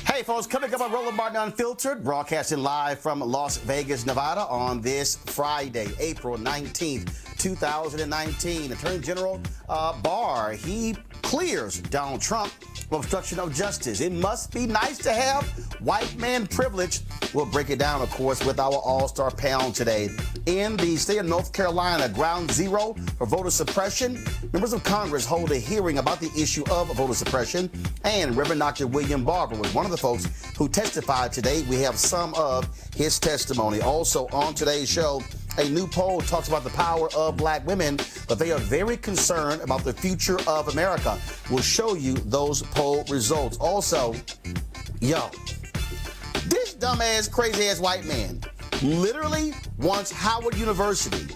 Hey folks, coming up on Roland Unfiltered, broadcasting live from Las Vegas, Nevada on this Friday, April 19th, 2019. Attorney General Barr, he clears Donald Trump for obstruction of justice. It must be nice to have white man privilege. We'll break it down, of course, with our all-star panel today. In the state of North Carolina, ground zero for voter suppression, members of Congress hold a hearing about the issue of voter suppression, and Reverend Dr. William Barber was one of the folks who testified today. We have some of his testimony. Also on today's show, a new poll talks about the power of black women, but they are very concerned about the future of America. We'll show you those poll results. Also, this dumbass, crazy-ass white man literally wants Howard University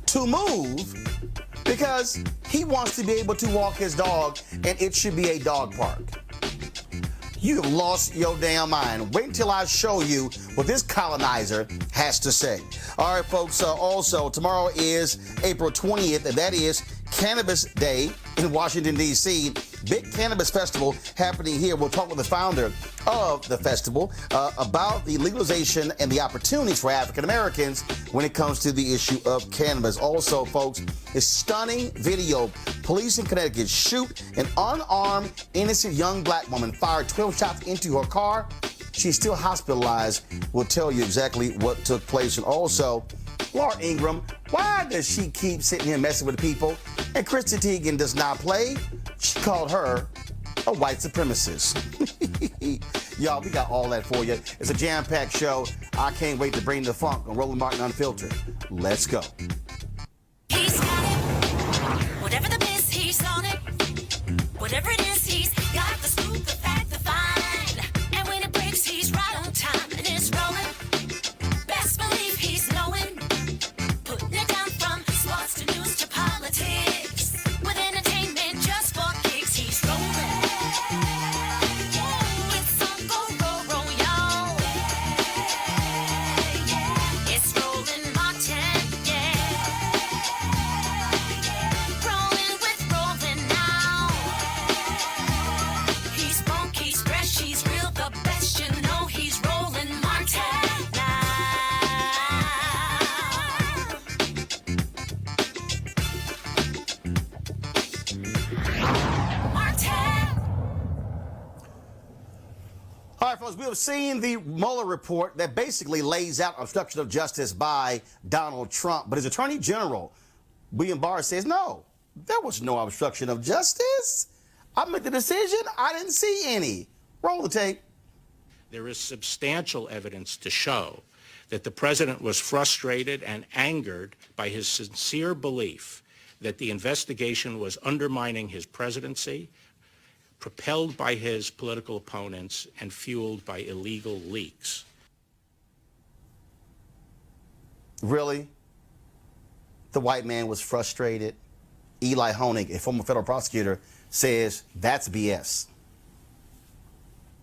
to move because he wants to be able to walk his dog and it should be a dog park. You have lost your damn mind. Wait until I show you what this colonizer has to say. All right, folks, also tomorrow is April 20th, and that is Cannabis Day in Washington, D.C. Big Cannabis Festival happening here. We'll talk with the founder of the festival about the legalization and the opportunities for African Americans when it comes to the issue of cannabis. Also, folks, a stunning video. Police in Connecticut shoot an unarmed, innocent young black woman, fired 12 shots into her car. She's still hospitalized. We'll tell you exactly what took place. And also, Laura Ingraham, why does she keep sitting here messing with people? And Chrissy Teigen does not play. She called her a white supremacist. Y'all, we got all that for you. It's a jam-packed show. I can't wait to bring the funk on Roland Martin Unfiltered. Let's go. He's got it. Whatever the miss, he's on it. Whatever it is, he's got the scoop, the fact, the find. And when it breaks, he's right on time and it's rolling. Best believe he's knowing. Putting it down from sports to news to politics. With entertainment just for kicks, he's rolling. It's on go, y'all. It's Roland Martin, rolling with Roland now. He's funk, he's fresh, he's real, the best, you know he's Roland Martin now. All right, folks, we have seen the Mueller report that basically lays out obstruction of justice by Donald Trump. But his Attorney General, William Barr, says, no, there was no obstruction of justice. I made the decision. I didn't see any. Roll the tape. There is substantial evidence to show that the president was frustrated and angered by his sincere belief that the investigation was undermining his presidency, propelled by his political opponents, and fueled by illegal leaks. Really? The white man was frustrated. Eli Honig, a former federal prosecutor, says that's BS.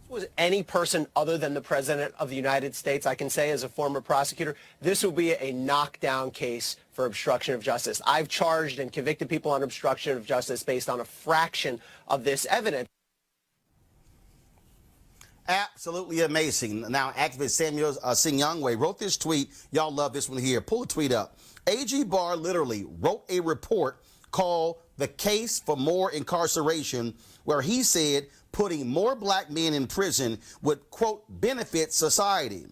Was any person other than the President of the United States, I can say as a former prosecutor, this will be a knockdown case for obstruction of justice. I've charged and convicted people on obstruction of justice based on a fraction of this evidence. Absolutely amazing. Now, activist Samuel Singyangwe wrote this tweet. Y'all love this one here. Pull the tweet up. AG Barr literally wrote a report called The Case for More Incarceration, where he said putting more black men in prison would, quote, benefit society.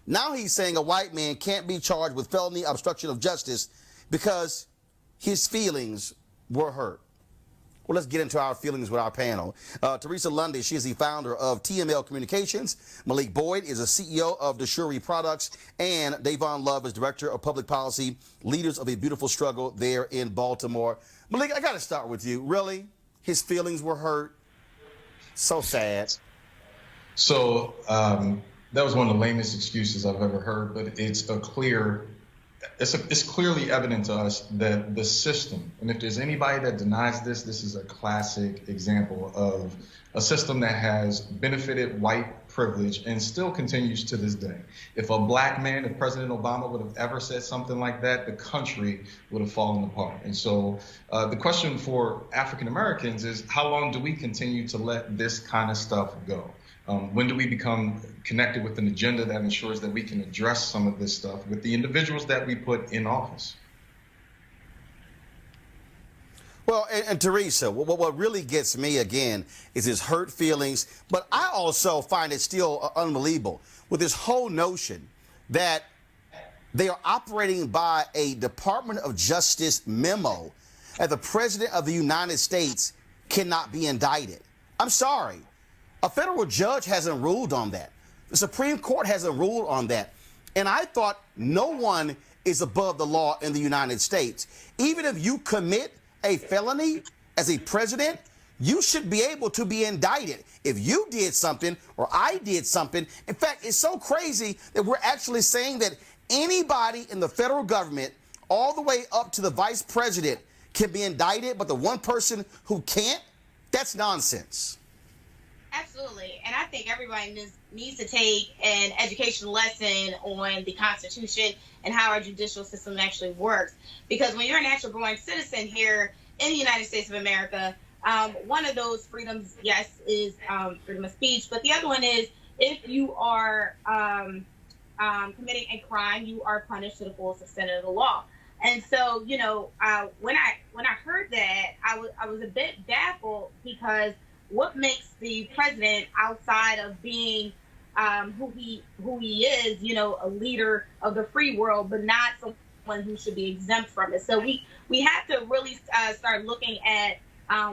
Now he's saying a white man can't be charged with felony obstruction of justice because his feelings were hurt. Well, let's get into our feelings with our panel. Teresa Lundy, she is the founder of TML Communications. Malik Boyd is the CEO of Deshuri Products. And Davon Love is Director of Public Policy, Leaders of a Beautiful Struggle there in Baltimore. Malik, I got to start with you. Really? His feelings were hurt? So sad. So that was one of the lamest excuses I've ever heard, but it's clearly evident to us that the system, and if there's anybody that denies this, this is a classic example of a system that has benefited white privilege and still continues to this day. If a black man, if President Obama would have ever said something like that, the country would have fallen apart. And so the question for African Americans is, how long do we continue to let this kind of stuff go? When do we become connected with an agenda that ensures that we can address some of this stuff with the individuals that we put in office? Well, and Teresa, what really gets me again is his hurt feelings, but I also find it still unbelievable with this whole notion that they are operating by a Department of Justice memo that the President of the United States cannot be indicted. I'm sorry. A federal judge hasn't ruled on that. The Supreme Court hasn't ruled on that. And I thought no one is above the law in the United States. Even if you commit a felony as a president, you should be able to be indicted if you did something or I did something. In fact, it's so crazy that we're actually saying that anybody in the federal government, all the way up to the vice president, can be indicted, but the one person who can't, that's nonsense. Absolutely. And I think everybody needs to take an educational lesson on the Constitution and how our judicial system actually works. Because when you're an actual born citizen here in the United States of America, one of those freedoms, yes, is freedom of speech. But the other one is if you are committing a crime, you are punished to the fullest extent of the law. And so, you know, when I heard that, I was a bit baffled because what makes the president, outside of being who he is, you know, a leader of the free world, but not someone who should be exempt from it. So we have to really start looking at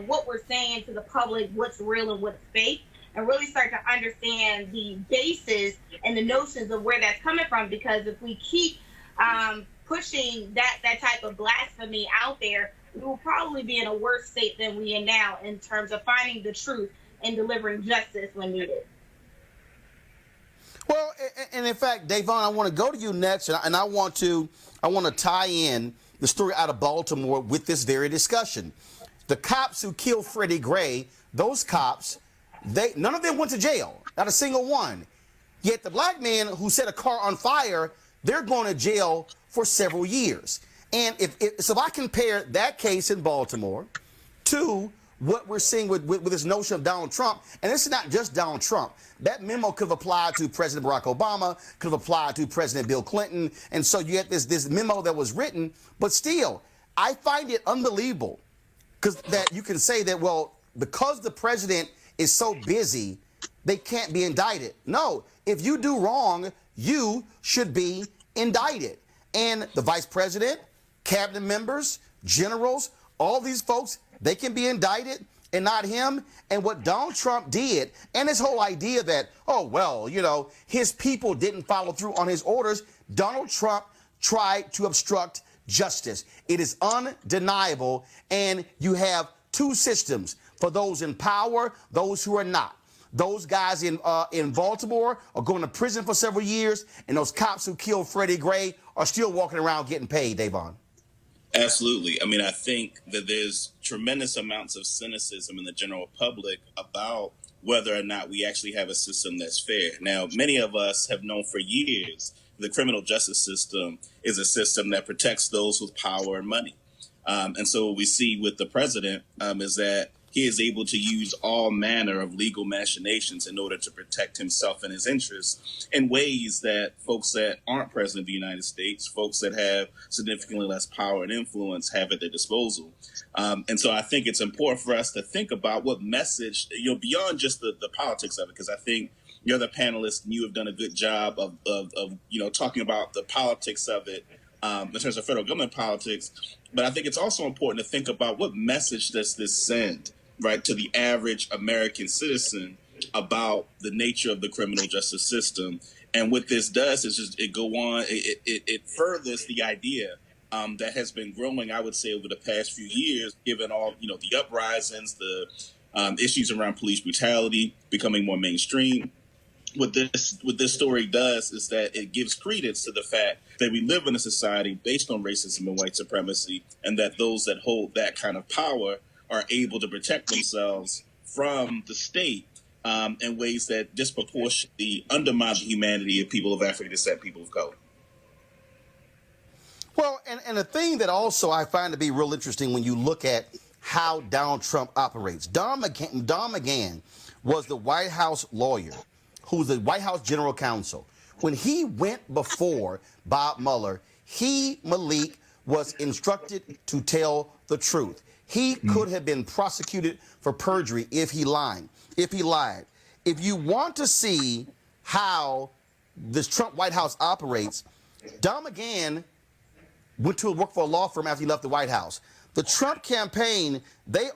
what we're saying to the public, what's real and what's fake, and really start to understand the basis and the notions of where that's coming from. Because if we keep pushing that type of blasphemy out there, we will probably be in a worse state than we are now in terms of finding the truth and delivering justice when needed. Well, and in fact, Davon, I want to go to you next, and I want to tie in the story out of Baltimore with this very discussion. The cops who killed Freddie Gray, those cops, none of them went to jail, not a single one. Yet the black man who set a car on fire, they're going to jail for several years. And so if I compare that case in Baltimore to what we're seeing with this notion of Donald Trump, and this is not just Donald Trump. That memo could have applied to President Barack Obama, could have applied to President Bill Clinton. And so you had this memo that was written, but still, I find it unbelievable because that you can say that, well, because the president is so busy, they can't be indicted. No, if you do wrong, you should be indicted. And the vice president, cabinet members, generals, all these folks, they can be indicted and not him. And what Donald Trump did, and his whole idea that, oh, well, you know, his people didn't follow through on his orders, Donald Trump tried to obstruct justice. It is undeniable. And you have two systems for those in power, those who are not. Those guys in Baltimore are going to prison for several years, and those cops who killed Freddie Gray are still walking around getting paid, Davon. Absolutely. I mean, I think that there's tremendous amounts of cynicism in the general public about whether or not we actually have a system that's fair. Now, many of us have known for years the criminal justice system is a system that protects those with power and money. And so what we see with the president is that he is able to use all manner of legal machinations in order to protect himself and his interests in ways that folks that aren't president of the United States, folks that have significantly less power and influence, have at their disposal. And so I think it's important for us to think about what message, beyond just the politics of it, because I think the other panelists, you have done a good job of talking about the politics of it in terms of federal government politics. But I think it's also important to think about what message does this send, right, to the average American citizen about the nature of the criminal justice system. And what this does is it furthers the idea that has been growing, I would say, over the past few years, given all, the uprisings, the issues around police brutality becoming more mainstream. What this story does is that it gives credence to the fact that we live in a society based on racism and white supremacy, and that those that hold that kind of power are able to protect themselves from the state in ways that disproportionately undermine the humanity of people of African descent, people of color. Well, and the thing that also I find to be real interesting when you look at how Donald Trump operates. Don McGahn was the White House lawyer who was the White House general counsel. When he went before Bob Mueller, Malik, was instructed to tell the truth. He could have been prosecuted for perjury if he lied. If you want to see how this Trump White House operates, Don McGahn went to work for a law firm after he left the White House. The Trump campaign, they're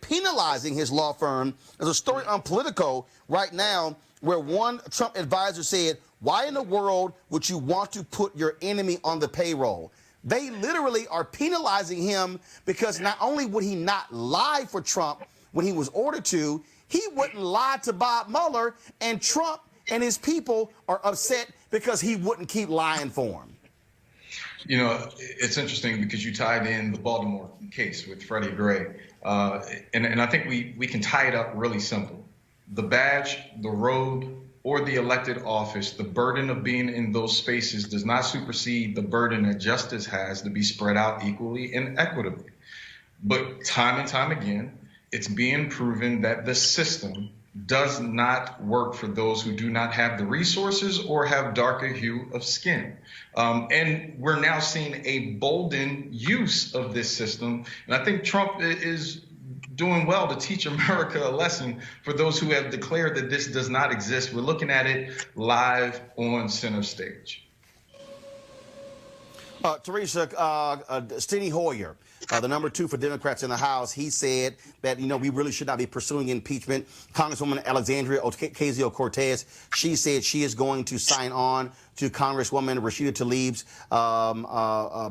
penalizing his law firm. There's a story on Politico right now where one Trump advisor said, why in the world would you want to put your enemy on the payroll? They literally are penalizing him because not only would he not lie for Trump when he was ordered to, he wouldn't lie to Bob Mueller, and Trump and his people are upset because he wouldn't keep lying for him. It's interesting because you tied in the Baltimore case with Freddie Gray. And I think we can tie it up really simple. The badge, the robe, or the elected office, the burden of being in those spaces does not supersede the burden that justice has to be spread out equally and equitably. But time and time again, it's being proven that the system does not work for those who do not have the resources or have darker hue of skin. And we're now seeing a bolden use of this system. And I think Trump is doing well to teach America a lesson for those who have declared that this does not exist. We're looking at it live on center stage. Teresa, Steny Hoyer, the number 2 for Democrats in the House, he said that, we really should not be pursuing impeachment. Congresswoman Alexandria Ocasio-Cortez, she said she is going to sign on to Congresswoman Rashida Tlaib's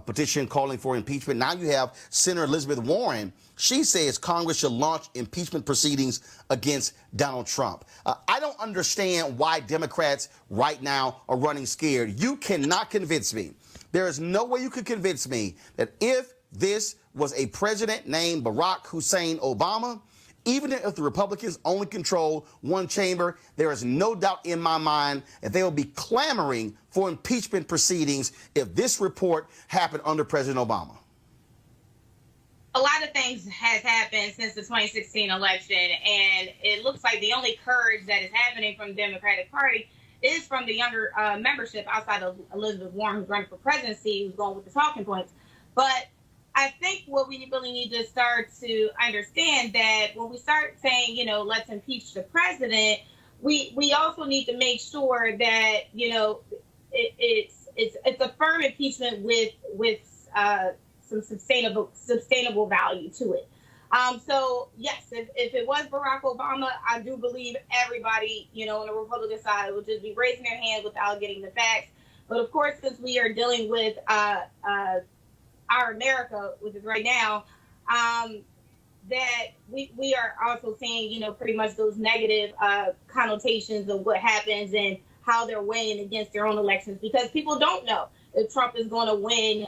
petition calling for impeachment. Now you have Senator Elizabeth Warren. She says Congress should launch impeachment proceedings against Donald Trump. I don't understand why Democrats right now are running scared. You cannot convince me. There is no way you could convince me that if this was a president named Barack Hussein Obama, even if the Republicans only control one chamber, there is no doubt in my mind that they will be clamoring for impeachment proceedings if this report happened under President Obama. A lot of things has happened since the 2016 election, and it looks like the only courage that is happening from the Democratic Party is from the younger membership outside of Elizabeth Warren, who's running for presidency, who's going with the talking points. But I think what we really need to start to understand that when we start saying, let's impeach the president, we also need to make sure that, it's a firm impeachment with some sustainable value to it. So yes, if it was Barack Obama, I do believe everybody, on the Republican side would just be raising their hand without getting the facts. But of course, since we are dealing with our America, which is right now, that we are also seeing, pretty much those negative connotations of what happens and how they're weighing against their own elections, because people don't know. if Trump is going to win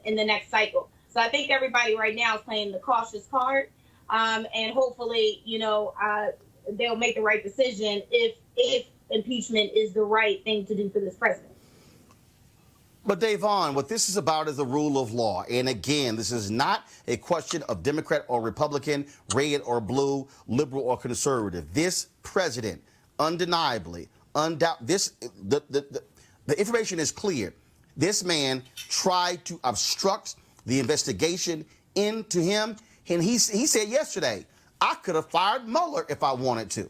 in the next cycle. So I think everybody right now is playing the cautious card, and hopefully, they'll make the right decision if impeachment is the right thing to do for this president. But Davon, what this is about is the rule of law. And again, this is not a question of Democrat or Republican, red or blue, liberal or conservative. This president, undeniably, the information is clear. This man tried to obstruct the investigation into him. And he said yesterday, I could have fired Mueller if I wanted to.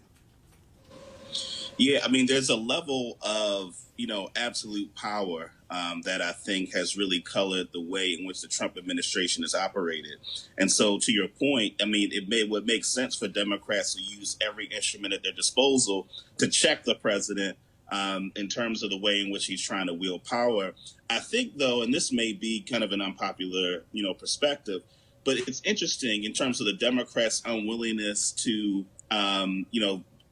Yeah, I mean, there's a level of, absolute power that I think has really colored the way in which the Trump administration has operated. And so to your point, I mean, it would make sense for Democrats to use every instrument at their disposal to check the president in terms of the way in which he's trying to wield power. I think, though, and this may be kind of an unpopular, perspective, but it's interesting in terms of the Democrats' unwillingness to,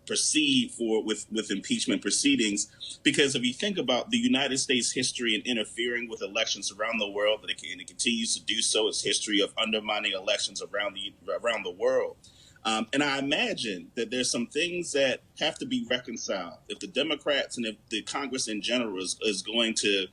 proceed with impeachment proceedings, because if you think about the United States history in interfering with elections around the world, and it continues to do so, its history of undermining elections around the world. And I imagine that there's some things that have to be reconciled. If the Democrats and if the Congress in general is going to,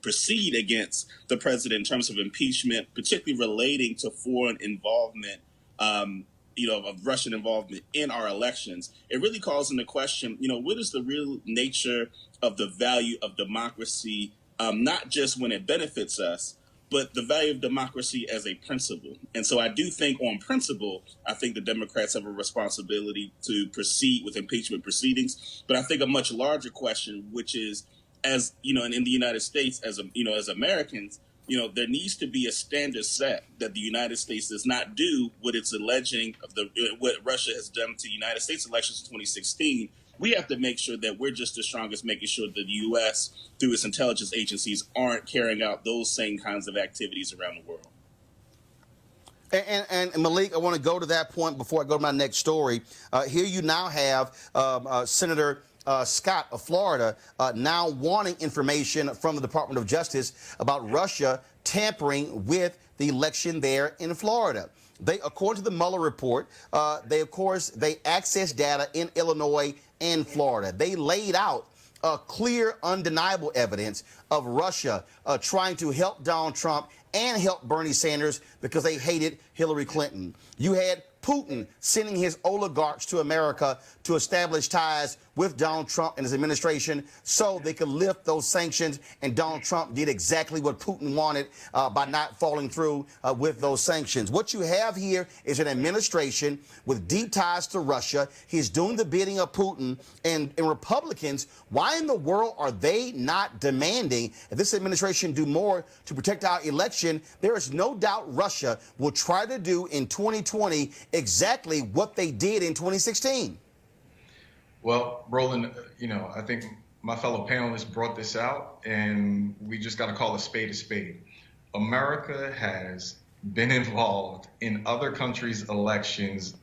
proceed against the president in terms of impeachment, particularly relating to foreign involvement, of Russian involvement in our elections, it really calls into question, what is the real nature of the value of democracy, not just when it benefits us, but the value of democracy as a principle. And so I do think on principle, I think the Democrats have a responsibility to proceed with impeachment proceedings. But I think a much larger question, which is, as in the United States, as Americans, there needs to be a standard set that the United States does not do what it's alleging of what Russia has done to the United States elections in 2016. We have to make sure that we're just as strong as making sure that the U.S., through its intelligence agencies, aren't carrying out those same kinds of activities around the world. And Malik, I want to go to that point before I go to my next story. Here you now have Senator Scott of Florida now wanting information from the Department of Justice about Russia tampering with the election there in Florida. They, according to the Mueller report, they accessed data in Illinois and Florida. They laid out clear, undeniable evidence of Russia trying to help Donald Trump and help Bernie Sanders because they hated Hillary Clinton. You had Putin sending his oligarchs to America to establish ties with Donald Trump and his administration so they could lift those sanctions. And Donald Trump did exactly what Putin wanted by not following through with those sanctions. What you have here is an administration with deep ties to Russia. He's doing the bidding of Putin. And Republicans, why in the world are they not demanding that this administration do more to protect our election? There is no doubt Russia will try to do in 2020 exactly what they did in 2016. Well, Roland, I think my fellow panelists brought this out, and we just got to call a spade a spade. America has been involved in other countries' elections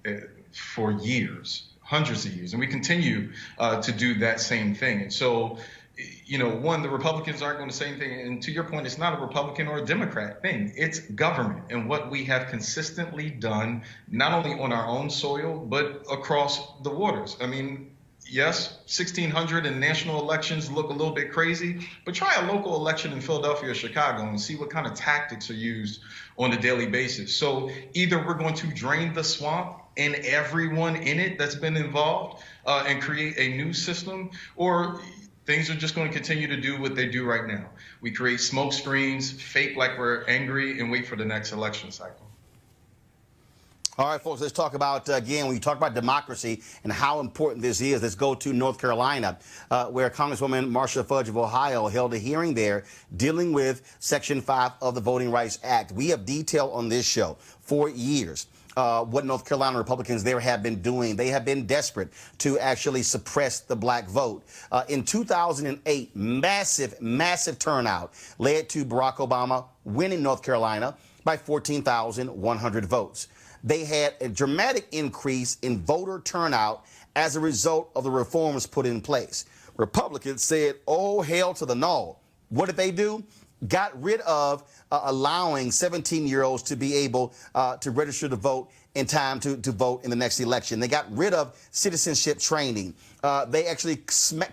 for years, hundreds of years, and we continue to do that same thing. And so, the Republicans aren't going to say anything. And to your point, it's not a Republican or a Democrat thing. It's government and what we have consistently done, not only on our own soil, but across the waters. I mean, yes, 1,600 and national elections look a little bit crazy, but try a local election in Philadelphia or Chicago and see what kind of tactics are used on a daily basis. So either we're going to drain the swamp and everyone in it that's been involved and create a new system, or things are just going to continue to do what they do right now. We create smoke screens, fake like we're angry, and wait for the next election cycle. All right, folks, let's talk about, again, when you talk about democracy and how important this is, let's go to North Carolina, where Congresswoman Marcia Fudge of Ohio held a hearing there dealing with Section 5 of the Voting Rights Act. We have detailed on this show for years what North Carolina Republicans there have been doing. They have been desperate to actually suppress the black vote. In 2008, massive turnout led to Barack Obama winning North Carolina by 14,100 votes. They had a dramatic increase in voter turnout as a result of the reforms put in place. Republicans said, oh, hell to the no. What did they do? Got rid of allowing 17-year-olds to be able to register to vote in time to vote in the next election. They got rid of citizenship training. They actually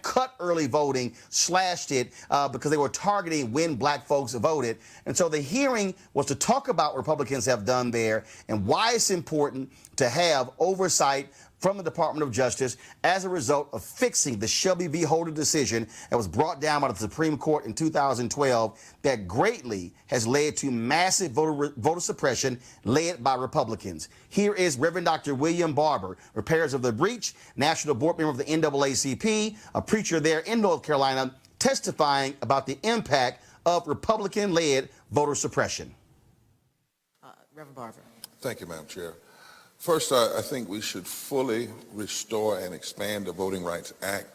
cut early voting, slashed it because they were targeting when black folks voted. And so the hearing was to talk about what Republicans have done there and why it's important to have oversight from the Department of Justice as a result of fixing the Shelby v. Holder decision that was brought down by the Supreme Court in 2012 that greatly has led to massive voter suppression led by Republicans. Here is Reverend Dr. William Barber, Repairers of the Breach, National Board member of the NAACP, a preacher there in North Carolina, testifying about the impact of Republican-led voter suppression. Reverend Barber. Thank you, Madam Chair. First, I think we should fully restore and expand the Voting Rights Act,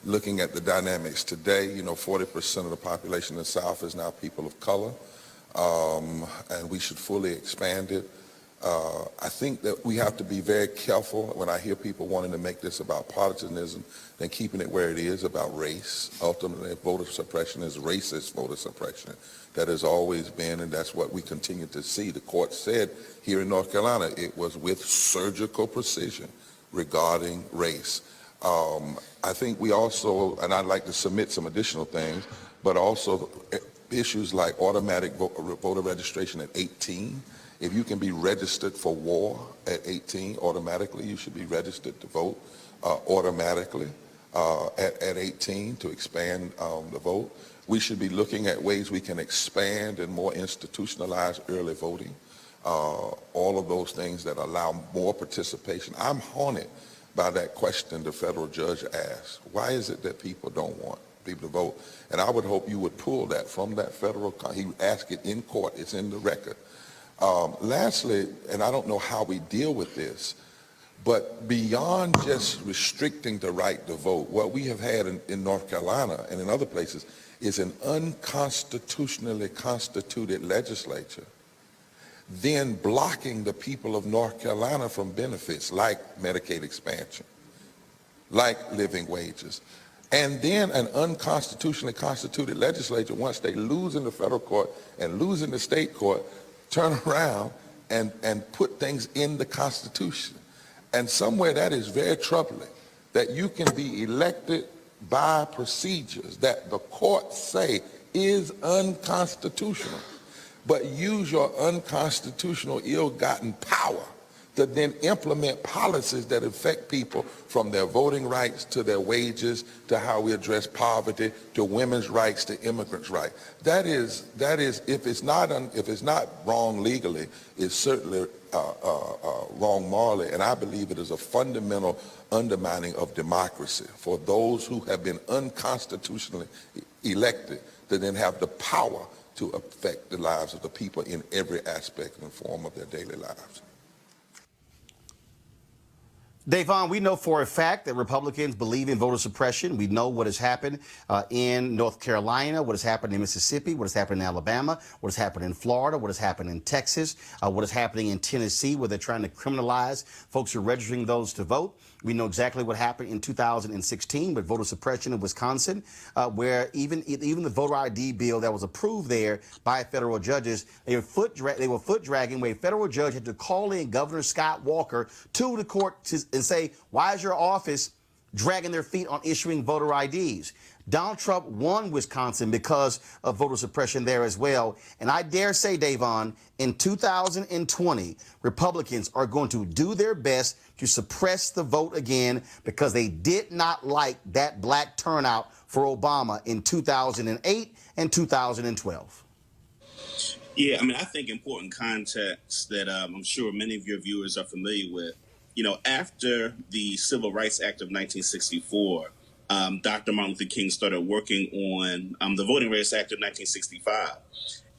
looking at the dynamics today. 40% of the population in the South is now people of color, and we should fully expand it. I think that we have to be very careful when I hear people wanting to make this about partisanism and keeping it where it is about race. Ultimately, voter suppression is racist voter suppression. That has always been, and that's what we continue to see. The court said here in North Carolina it was with surgical precision regarding race. I think we also, and I'd like to submit some additional things, but also issues like automatic voter registration at 18. If you can be registered for war at 18, automatically you should be registered to vote automatically at 18 to expand the vote. We should be looking at ways we can expand and more institutionalize early voting. All of those things that allow more participation. I'm haunted by that question the federal judge asked. Why is it that people don't want people to vote? And I would hope you would pull that from that federal, he asked it in court, it's in the record. Lastly, and I don't know how we deal with this, but beyond just restricting the right to vote, what we have had in North Carolina and in other places is an unconstitutionally constituted legislature then blocking the people of North Carolina from benefits like Medicaid expansion, like living wages. And then an unconstitutionally constituted legislature, once they lose in the federal court and lose in the state court, turn around and put things in the Constitution. And somewhere that is very troubling, that you can be elected by procedures that the courts say is unconstitutional, but use your unconstitutional ill-gotten power to then implement policies that affect people from their voting rights to their wages, to how we address poverty, to women's rights, to immigrants' rights. That is, if it's not wrong legally, it's certainly wrong morally, and I believe it is a fundamental undermining of democracy for those who have been unconstitutionally elected to then have the power to affect the lives of the people in every aspect and form of their daily lives. Davon, we know for a fact that Republicans believe in voter suppression. We know what has happened in North Carolina, what has happened in Mississippi, what has happened in Alabama, what has happened in Florida, what has happened in Texas, what is happening in Tennessee, where they're trying to criminalize folks who are registering those to vote. We know exactly what happened in 2016 with voter suppression in Wisconsin, where even the voter ID bill that was approved there by federal judges, they were foot dragging, where a federal judge had to call in Governor Scott Walker to the court and say, why is your office dragging their feet on issuing voter IDs? Donald Trump won Wisconsin because of voter suppression there as well. And I dare say, Davon, in 2020, Republicans are going to do their best to suppress the vote again because they did not like that black turnout for Obama in 2008 and 2012. Yeah, I think important context that I'm sure many of your viewers are familiar with. After the Civil Rights Act of 1964, Dr. Martin Luther King started working on the Voting Rights Act of 1965.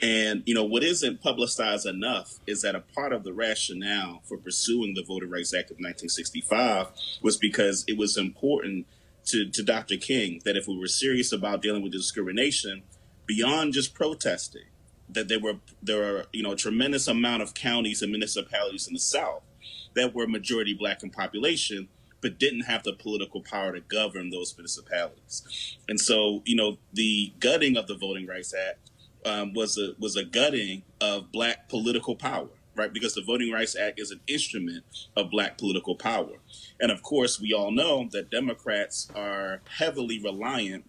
And, what isn't publicized enough is that a part of the rationale for pursuing the Voting Rights Act of 1965 was because it was important to Dr. King that if we were serious about dealing with discrimination, beyond just protesting, that there were a tremendous amount of counties and municipalities in the South that were majority black in population, but didn't have the political power to govern those municipalities. And so, the gutting of the Voting Rights Act was a gutting of Black political power, right? Because the Voting Rights Act is an instrument of Black political power. And of course, we all know that Democrats are heavily reliant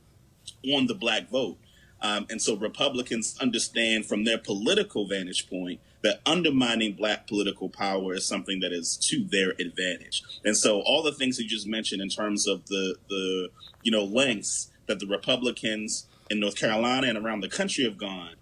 on the Black vote. And so Republicans understand from their political vantage point that undermining Black political power is something that is to their advantage. And so all the things you just mentioned in terms of the lengths that the Republicans in North Carolina and around the country have gone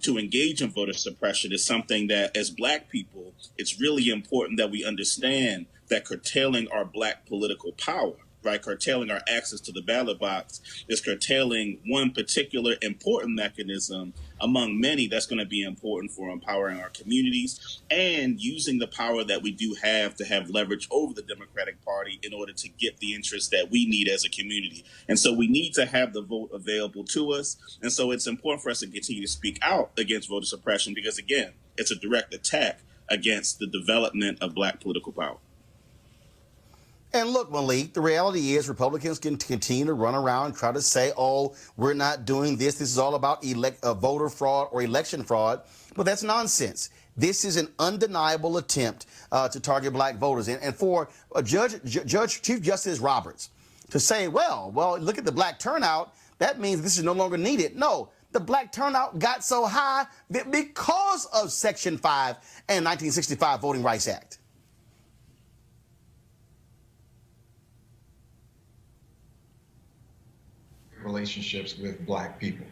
to engage in voter suppression is something that, as Black people, it's really important that we understand that curtailing our Black political power, right, curtailing our access to the ballot box, is curtailing one particular important mechanism among many that's going to be important for empowering our communities and using the power that we do have to have leverage over the Democratic Party in order to get the interest that we need as a community. And so we need to have the vote available to us. And so it's important for us to continue to speak out against voter suppression because, again, it's a direct attack against the development of Black political power. And look, Malik, the reality is Republicans can continue to run around and try to say, oh, we're not doing this. This is all about voter fraud or election fraud. But that's nonsense. This is an undeniable attempt to target Black voters. And for Chief Justice Roberts to say, well, look at the Black turnout, that means this is no longer needed. No, the Black turnout got so high that because of Section 5 and 1965 Voting Rights Act. Relationships with Black people,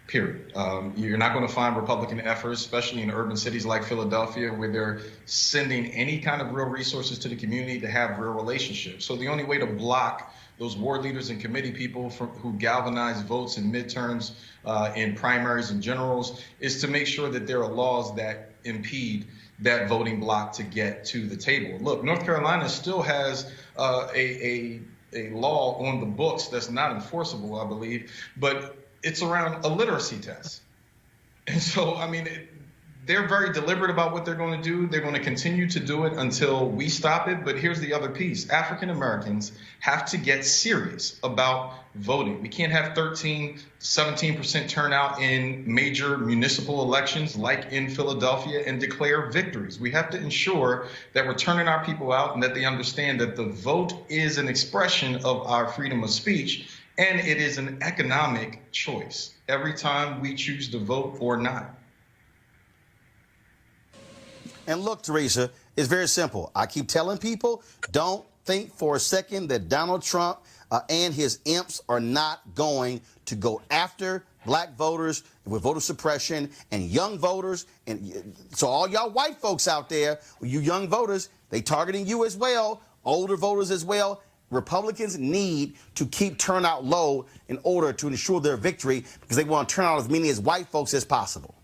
period. You're not going to find Republican efforts, especially in urban cities like Philadelphia, where they're sending any kind of real resources to the community to have real relationships. So the only way to block those ward leaders and committee people who galvanize votes in midterms, in primaries and generals, is to make sure that there are laws that impede that voting bloc to get to the table. Look, North Carolina still has a law on the books that's not enforceable, I believe, but it's around a literacy test. And so, they're very deliberate about what they're going to do. They're going to continue to do it until we stop it. But here's the other piece. African Americans have to get serious about voting. We can't have 17% turnout in major municipal elections like in Philadelphia and declare victories. We have to ensure that we're turning our people out and that they understand that the vote is an expression of our freedom of speech and it is an economic choice every time we choose to vote or not. And look, Teresa, it's very simple. I keep telling people, don't think for a second that Donald Trump and his imps are not going to go after Black voters with voter suppression and young voters. And so all y'all white folks out there, you young voters, they targeting you as well, older voters as well. Republicans need to keep turnout low in order to ensure their victory because they want to turn out as many as white folks as possible.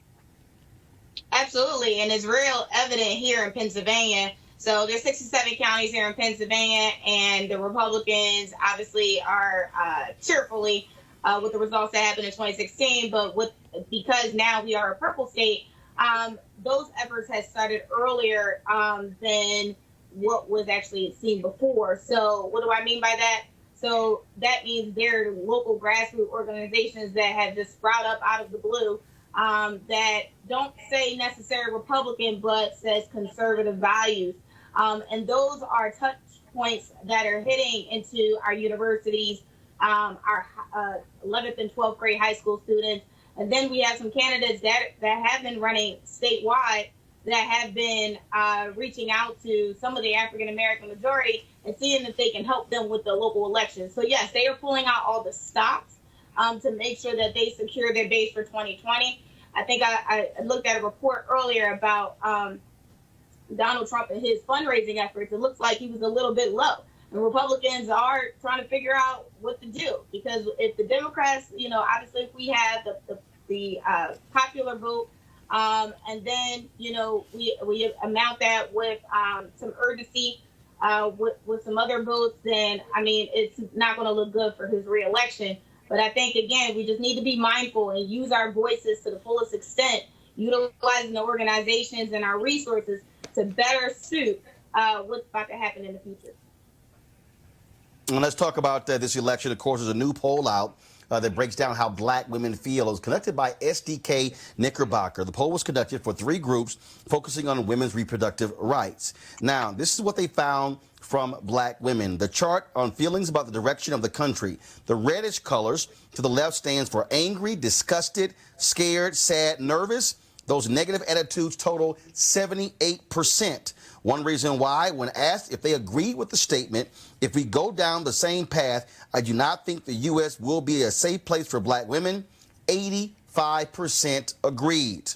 Absolutely, and it's real evident here in Pennsylvania. So there's 67 counties here in Pennsylvania, and the Republicans obviously are cheerfully with the results that happened in 2016. But because now we are a purple state, those efforts have started earlier than what was actually seen before. So what do I mean by that? So that means there are local grassroots organizations that have just sprouted up out of the blue that don't say necessarily Republican, but says conservative values. And those are touch points that are hitting into our universities, our 11th and 12th grade high school students. And then we have some candidates that have been running statewide that have been reaching out to some of the African-American majority and seeing if they can help them with the local elections. So, yes, they are pulling out all the stops to make sure that they secure their base for 2020. I think I looked at a report earlier about Donald Trump and his fundraising efforts. It looks like he was a little bit low. And Republicans are trying to figure out what to do because if the Democrats, obviously if we have the popular vote and then, we amount that with some urgency with some other votes, then, it's not going to look good for his reelection. But I think, again, we just need to be mindful and use our voices to the fullest extent, utilizing the organizations and our resources to better suit what's about to happen in the future. And let's talk about this election. Of course, there's a new poll out that breaks down how black women feel. It was conducted by SDK Knickerbocker. The poll was conducted for 3 groups focusing on women's reproductive rights. Now, this is what they found from black women. The chart on feelings about the direction of the country. The reddish colors to the left stands for angry, disgusted, scared, sad, nervous. Those negative attitudes total 78%. One reason why, when asked if they agreed with the statement, if we go down the same path, I do not think the U.S. will be a safe place for black women, 85% agreed.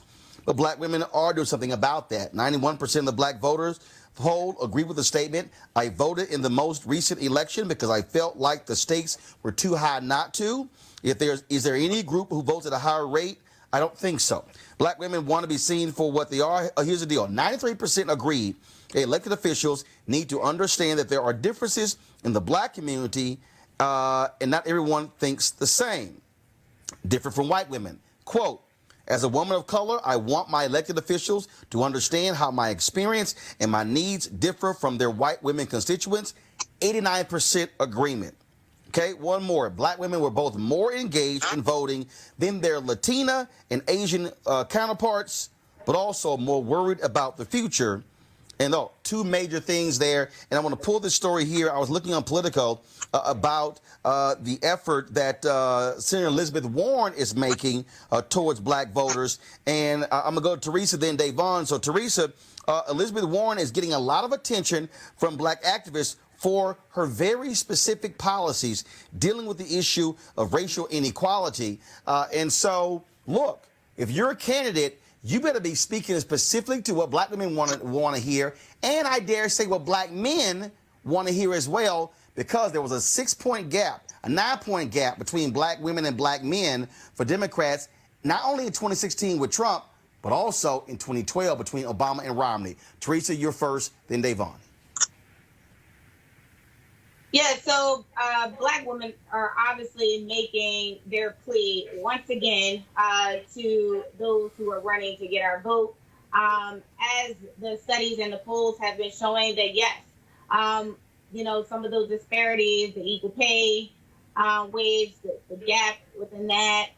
But black women are doing something about that. 91% of the black voters polled agreed with the statement. I voted in the most recent election because I felt like the stakes were too high not to. Is there any group who votes at a higher rate? I don't think so. Black women want to be seen for what they are. Here's the deal. 93% agreed elected officials need to understand that there are differences in the black community and not everyone thinks the same. Different from white women. Quote, as a woman of color, I want my elected officials to understand how my experience and my needs differ from their white women constituents. 89% agreement. Okay, one more. Black women were both more engaged in voting than their Latina and Asian counterparts, but also more worried about the future. And 2 major things there. And I want to pull this story here. I was looking on Politico about the effort that Senator Elizabeth Warren is making towards black voters. And I'm going to go to Teresa, then Davon. So, Teresa, Elizabeth Warren is getting a lot of attention from black activists for her very specific policies dealing with the issue of racial inequality. And so, look, if you're a candidate, you better be speaking specifically to what black women want to hear, and I dare say what black men want to hear as well, because there was a 6-point gap, a 9-point gap between black women and black men for Democrats, not only in 2016 with Trump, but also in 2012 between Obama and Romney. Teresa, you're first, then Davon. Yeah, so black women are obviously making their plea once again to those who are running to get our vote. As the studies and the polls have been showing that, yes, some of those disparities, the equal pay wage, the gap within that,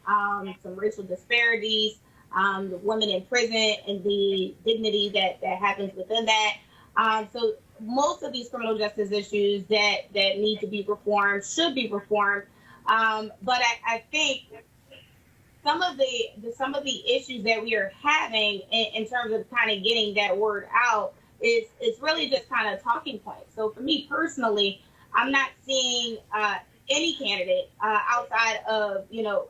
some racial disparities, the women in prison and the dignity that happens within that. So most of these criminal justice issues that need to be reformed should be reformed. But I think some of the issues that we are having in terms of kind of getting that word out is really just kind of talking points. So for me personally, I'm not seeing any candidate outside of,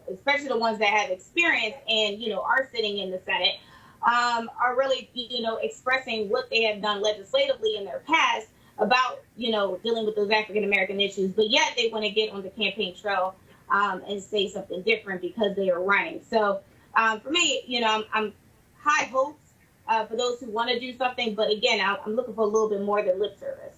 especially the ones that have experience and, are sitting in the Senate, are really, expressing what they have done legislatively in their past about, dealing with those African-American issues. But yet they want to get on the campaign trail and say something different because they are running. So for me, I'm high hopes for those who want to do something. But again, I'm looking for a little bit more than lip service.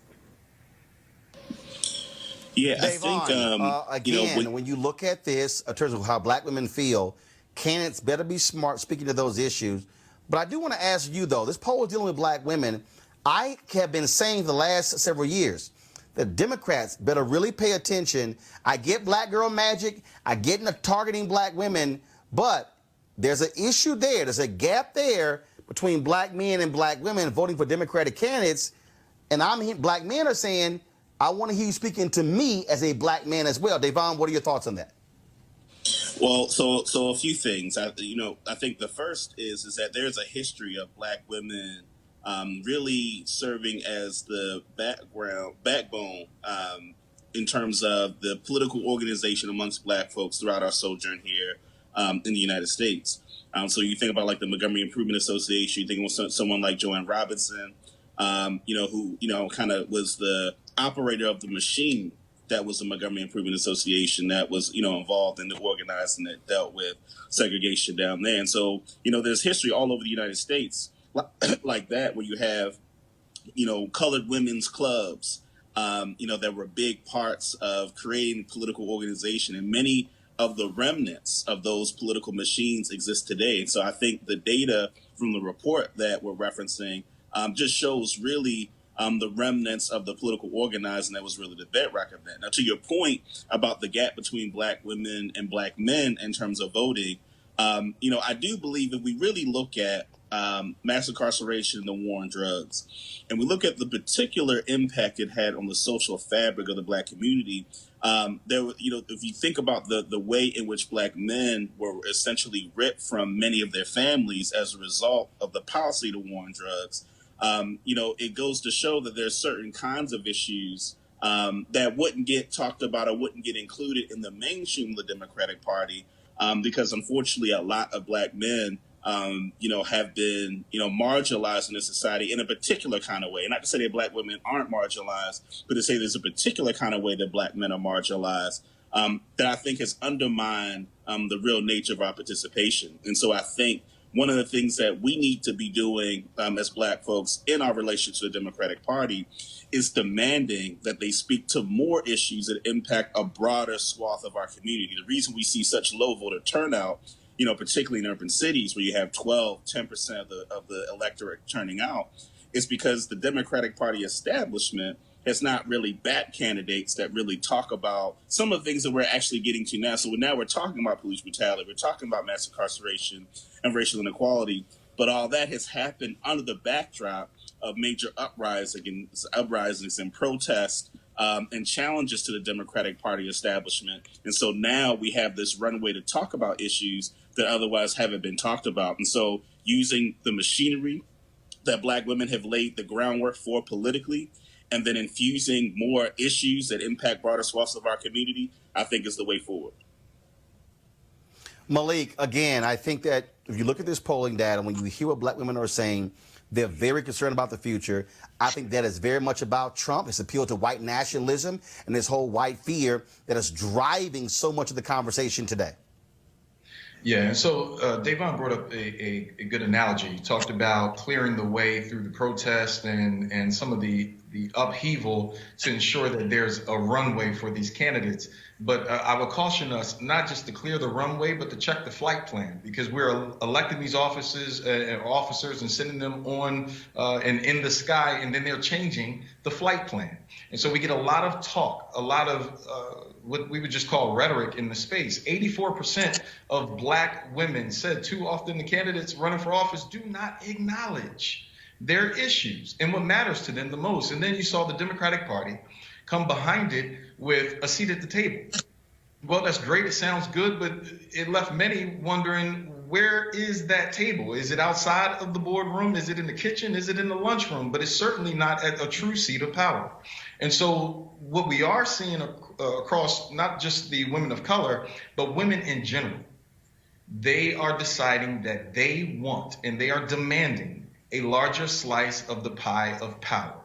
Yeah, Davon, I think, when you look at this in terms of how black women feel, candidates better be smart speaking to those issues. But I do want to ask you, though, this poll is dealing with black women. I have been saying the last several years that Democrats better really pay attention. I get black girl magic. I get into targeting black women. But there's an issue there. There's a gap there between black men and black women voting for Democratic candidates. And black men are saying, I want to hear you speaking to me as a black man as well. Davon, what are your thoughts on that? Well, so a few things. I think the first is that there's a history of black women really serving as the backbone in terms of the political organization amongst black folks throughout our sojourn here in the United States. So you think about like the Montgomery Improvement Association, you think of someone like Joanne Robinson, who kind of was the operator of the machine that was the Montgomery Improvement Association that was, involved in the organizing that dealt with segregation down there. And so, there's history all over the United States like that, where you have, colored women's clubs, that were big parts of creating political organization. And many of the remnants of those political machines exist today. And so I think the data from the report that we're referencing just shows really the remnants of the political organizing that was really the bedrock of that. Now, to your point about the gap between Black women and Black men in terms of voting, I do believe if we really look at mass incarceration and the war on drugs, and we look at the particular impact it had on the social fabric of the Black community, if you think about the way in which Black men were essentially ripped from many of their families as a result of the policy of the war on drugs, it goes to show that there's certain kinds of issues that wouldn't get talked about or wouldn't get included in the mainstream of the Democratic Party because, unfortunately, a lot of Black men have been, marginalized in this society in a particular kind of way. And not to say that Black women aren't marginalized, but to say there's a particular kind of way that Black men are marginalized that I think has undermined the real nature of our participation. And so I think one of the things that we need to be doing as Black folks in our relation to the Democratic Party is demanding that they speak to more issues that impact a broader swath of our community. The reason we see such low voter turnout, particularly in urban cities where you have 10% of the electorate turning out, is because the Democratic Party establishment has not really backed candidates that really talk about some of the things that we're actually getting to now. So now we're talking about police brutality, we're talking about mass incarceration and racial inequality, but all that has happened under the backdrop of major uprisings and protests and challenges to the Democratic Party establishment. And so now we have this runway to talk about issues that otherwise haven't been talked about. And so using the machinery that Black women have laid the groundwork for politically, and then infusing more issues that impact broader swaths of our community, I think is the way forward. Malik, again, I think that if you look at this polling data, when you hear what Black women are saying, they're very concerned about the future. I think that is very much about Trump, his appeal to white nationalism and this whole white fear that is driving so much of the conversation today. Yeah, and so Davon brought up a good analogy. He talked about clearing the way through the protest and some of the upheaval to ensure that there's a runway for these candidates. But I would caution us not just to clear the runway, but to check the flight plan, because we're electing these officers and sending them on and in the sky, and then they're changing the flight plan. And so we get a lot of talk, a lot of what we would just call rhetoric in the space. 84% of Black women said too often the candidates running for office do not acknowledge their issues and what matters to them the most. And then you saw the Democratic Party come behind it with a seat at the table. Well, that's great. It sounds good, but it left many wondering, where is that table? Is it outside of the boardroom? Is it in the kitchen? Is it in the lunchroom? But it's certainly not at a true seat of power. And so what we are seeing across not just the women of color, but women in general, they are deciding that they want and they are demanding a larger slice of the pie of power.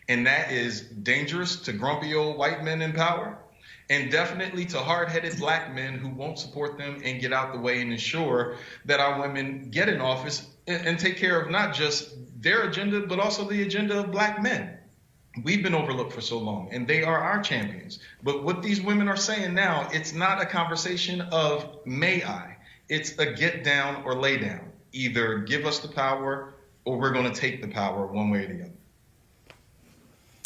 And that is dangerous to grumpy old white men in power, and definitely to hard-headed Black men who won't support them and get out the way and ensure that our women get in office and take care of not just their agenda, but also the agenda of Black men. We've been overlooked for so long, and they are our champions. But what these women are saying now, it's not a conversation of may I. It's a get down or lay down. Either give us the power or we're going to take the power one way or the other.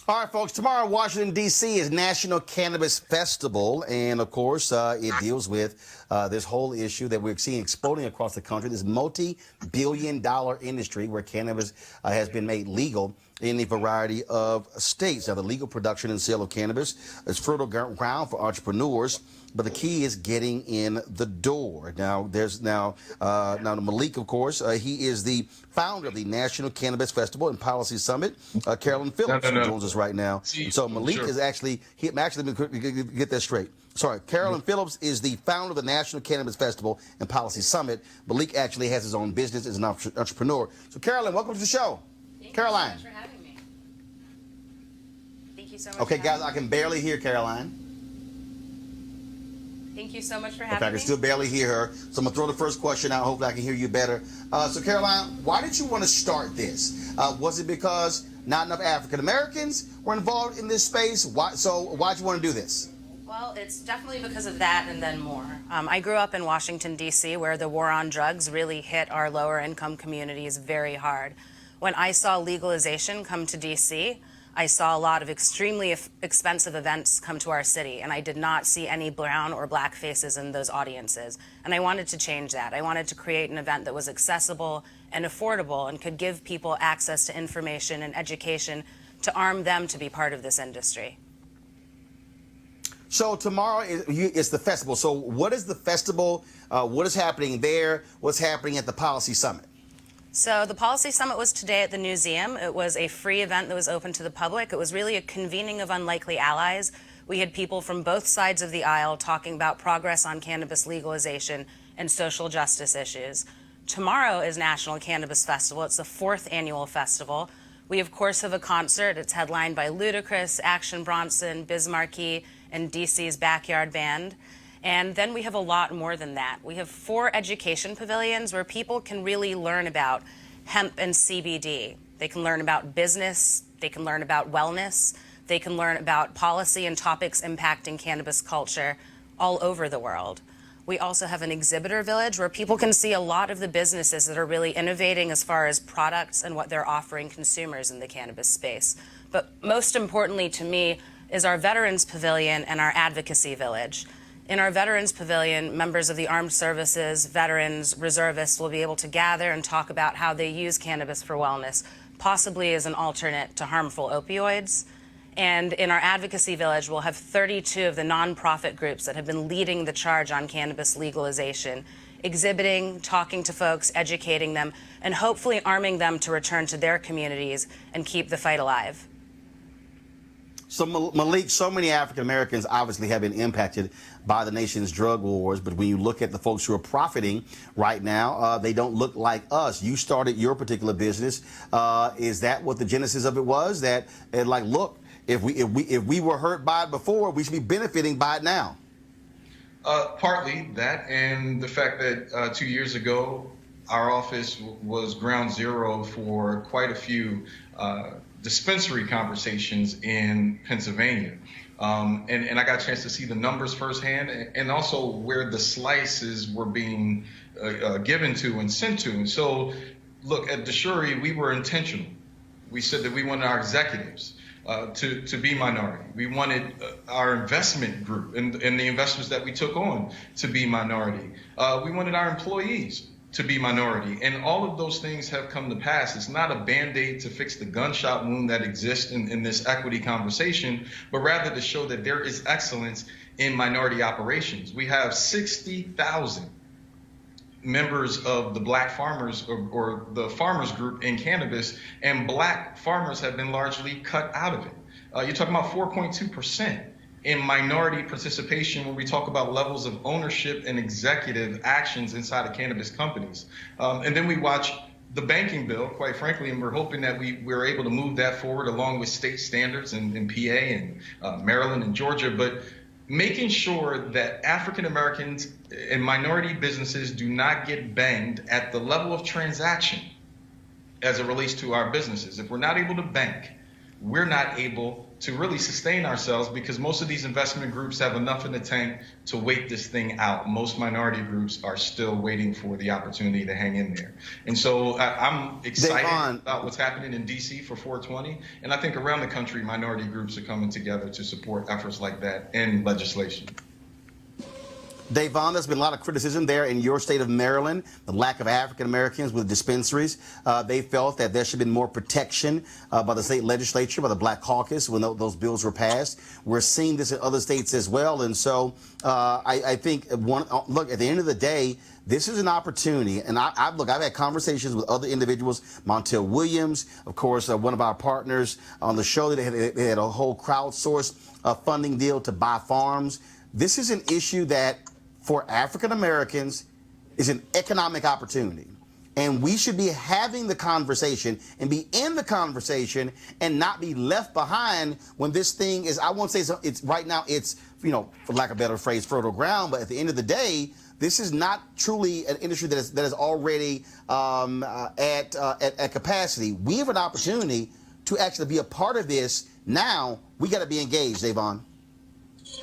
All right, folks, tomorrow in Washington, D.C. is National Cannabis Festival, and, of course, it deals with this whole issue that we're seeing exploding across the country, this multi-billion-dollar industry where cannabis has been made legal in a variety of states. Now, the legal production and sale of cannabis is fertile ground for entrepreneurs, but the key is getting in the door. Now, there's now Malik, of course, he is the founder of the National Cannabis Festival and Policy Summit. Carolyn Phillips joins us right now. And so Malik is actually, get that straight. Sorry, Carolyn Phillips is the founder of the National Cannabis Festival and Policy Summit. Malik actually has his own business as an entrepreneur. So, Carolyn, welcome to the show. Caroline. Thank you so much for having me. Thank you so much. Okay, guys, I can barely hear Caroline. Thank you so much for having me. Okay, I can still barely hear her. So I'm going to throw the first question out. Hopefully I can hear you better. So, Caroline, why did you want to start this? Was it because not enough African Americans were involved in this space? Why'd you want to do this? Well, it's definitely because of that and then more. I grew up in Washington, D.C., where the war on drugs really hit our lower income communities very hard. When I saw legalization come to DC, I saw a lot of extremely expensive events come to our city, and I did not see any brown or black faces in those audiences. And I wanted to change that. I wanted to create an event that was accessible and affordable and could give people access to information and education to arm them to be part of this industry. So tomorrow is the festival. So what is the festival? What is happening there? What's happening at the Policy Summit? So the Policy Summit was today at the Museum. It was a free event that was open to the public. It was really a convening of unlikely allies. We had people from both sides of the aisle talking about progress on cannabis legalization and social justice issues. Tomorrow is National Cannabis Festival. It's the 4th annual festival. We, of course, have a concert. It's headlined by Ludacris, Action Bronson, Biz Markie, and DC's Backyard Band. And then we have a lot more than that. We have 4 education pavilions where people can really learn about hemp and CBD. They can learn about business, they can learn about wellness, they can learn about policy and topics impacting cannabis culture all over the world. We also have an exhibitor village where people can see a lot of the businesses that are really innovating as far as products and what they're offering consumers in the cannabis space. But most importantly to me is our Veterans Pavilion and our Advocacy Village. In our Veterans Pavilion, members of the armed services, veterans, reservists will be able to gather and talk about how they use cannabis for wellness, possibly as an alternate to harmful opioids. And in our Advocacy Village, we'll have 32 of the nonprofit groups that have been leading the charge on cannabis legalization, exhibiting, talking to folks, educating them, and hopefully arming them to return to their communities and keep the fight alive. So Malik, so many African Americans obviously have been impacted by the nation's drug wars, but when you look at the folks who are profiting right now, they don't look like us. You started your particular business. Is that what the genesis of it was? That like, look, if we were hurt by it before, we should be benefiting by it now. Partly that, and the fact that 2 years ago, our office was ground zero for quite a few dispensary conversations in Pennsylvania. And I got a chance to see the numbers firsthand, and also where the slices were being given to and sent to. And so, look, at DeShuri, we were intentional. We said that we wanted our executives to be minority. We wanted our investment group and the investors that we took on to be minority. We wanted our employees to be minority. And all of those things have come to pass. It's not a Band-Aid to fix the gunshot wound that exists in this equity conversation, but rather to show that there is excellence in minority operations. We have 60,000 members of the Black farmers or the farmers group in cannabis, and Black farmers have been largely cut out of it. You're talking about 4.2% in minority participation when we talk about levels of ownership and executive actions inside of cannabis companies. And then we watch the banking bill, quite frankly, and we're hoping that we're able to move that forward along with state standards in PA and Maryland and Georgia. But making sure that African Americans and minority businesses do not get banged at the level of transaction as it relates to our businesses. If we're not able to bank, we're not able to really sustain ourselves, because most of these investment groups have enough in the tank to wait this thing out. Most minority groups are still waiting for the opportunity to hang in there. And so I'm excited about what's happening in DC for 420. And I think around the country, minority groups are coming together to support efforts like that in legislation. Davon, there's been a lot of criticism there in your state of Maryland, the lack of African Americans with dispensaries. They felt that there should have been more protection by the state legislature, by the Black Caucus when those bills were passed. We're seeing this in other states as well. And so I think, look, at the end of the day, this is an opportunity. And I've had conversations with other individuals, Montel Williams, of course, one of our partners on the show. They had a whole crowdsourced funding deal to buy farms. This is an issue that, for African Americans, is an economic opportunity. And we should be having the conversation and be in the conversation and not be left behind when this thing is, I won't say it's right now, it's, for lack of a better phrase, fertile ground. But at the end of the day, this is not truly an industry that is already at capacity. We have an opportunity to actually be a part of this. Now we got to be engaged, Davon.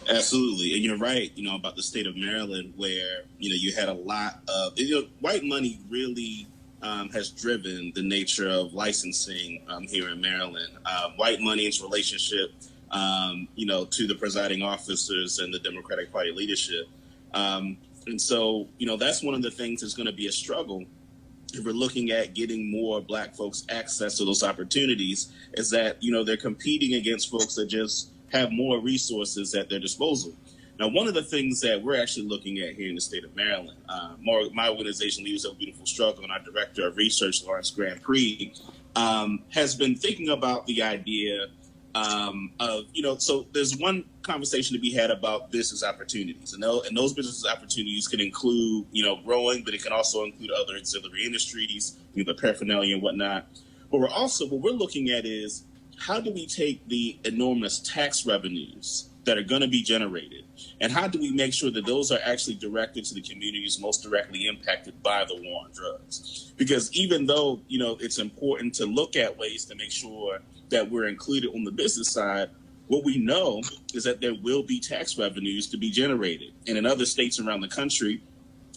Absolutely. And you're right, about the state of Maryland, where, you had a lot of, white money really has driven the nature of licensing here in Maryland. White money's relationship, to the presiding officers and the Democratic Party leadership. And so, that's one of the things that's going to be a struggle if we're looking at getting more Black folks access to those opportunities, is that, they're competing against folks that just have more resources at their disposal. Now, one of the things that we're actually looking at here in the state of Maryland, my organization, Leaders of a Beautiful Struggle, and our director of research, Lawrence Grand Prix, has been thinking about the idea so there's one conversation to be had about business opportunities. And those business opportunities can include, growing, but it can also include other ancillary industries, the paraphernalia and whatnot. But what we're looking at is, how do we take the enormous tax revenues that are going to be generated, and how do we make sure that those are actually directed to the communities most directly impacted by the war on drugs? Because even though, it's important to look at ways to make sure that we're included on the business side, what we know is that there will be tax revenues to be generated. And in other states around the country,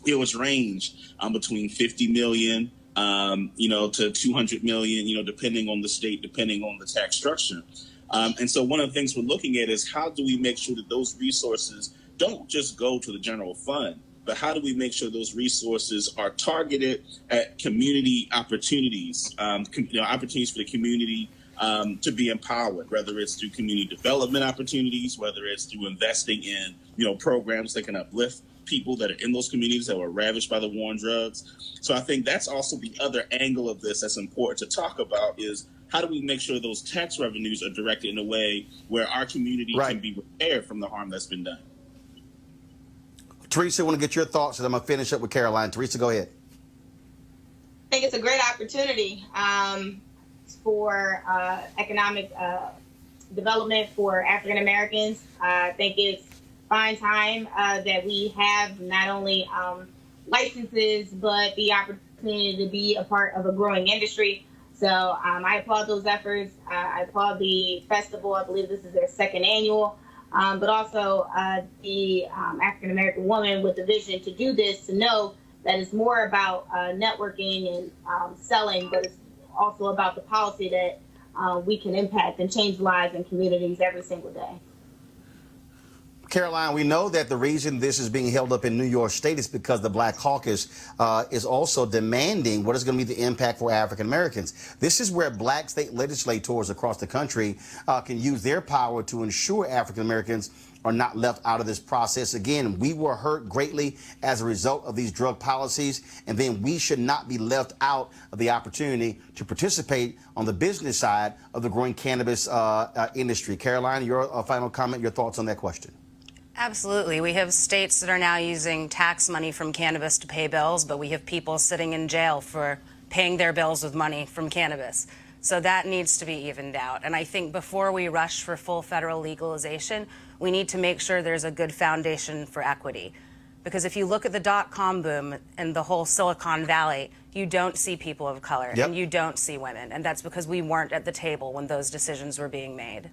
it was ranged between 50 million to 200 million, depending on the state, depending on the tax structure. And so one of the things we're looking at is, how do we make sure that those resources don't just go to the general fund, but how do we make sure those resources are targeted at community opportunities, opportunities for the community to be empowered, whether it's through community development opportunities, whether it's through investing in, programs that can uplift people that are in those communities that were ravaged by the war on drugs. So I think that's also the other angle of this that's important to talk about, is how do we make sure those tax revenues are directed in a way where our community can be repaired from the harm that's been done. Teresa, I want to get your thoughts, and I'm going to finish up with Caroline. Teresa, go ahead. I think it's a great opportunity for economic development for African Americans. I think it's fine time that we have not only licenses, but the opportunity to be a part of a growing industry. So I applaud those efforts. I applaud the festival. I believe this is their second annual. But also the African American woman with the vision to do this, to know that it's more about networking and selling, but it's also about the policy that we can impact and change lives and communities every single day. Caroline, we know that the reason this is being held up in New York State is because the Black Caucus is also demanding what is going to be the impact for African Americans. This is where Black state legislators across the country can use their power to ensure African Americans are not left out of this process. Again, we were hurt greatly as a result of these drug policies, and then we should not be left out of the opportunity to participate on the business side of the growing cannabis industry. Caroline, your final comment, your thoughts on that question? Absolutely. We have states that are now using tax money from cannabis to pay bills, but we have people sitting in jail for paying their bills with money from cannabis. So that needs to be evened out. And I think before we rush for full federal legalization, we need to make sure there's a good foundation for equity. Because if you look at the .com boom and the whole Silicon Valley, you don't see people of color and you don't see women. And that's because we weren't at the table when those decisions were being made.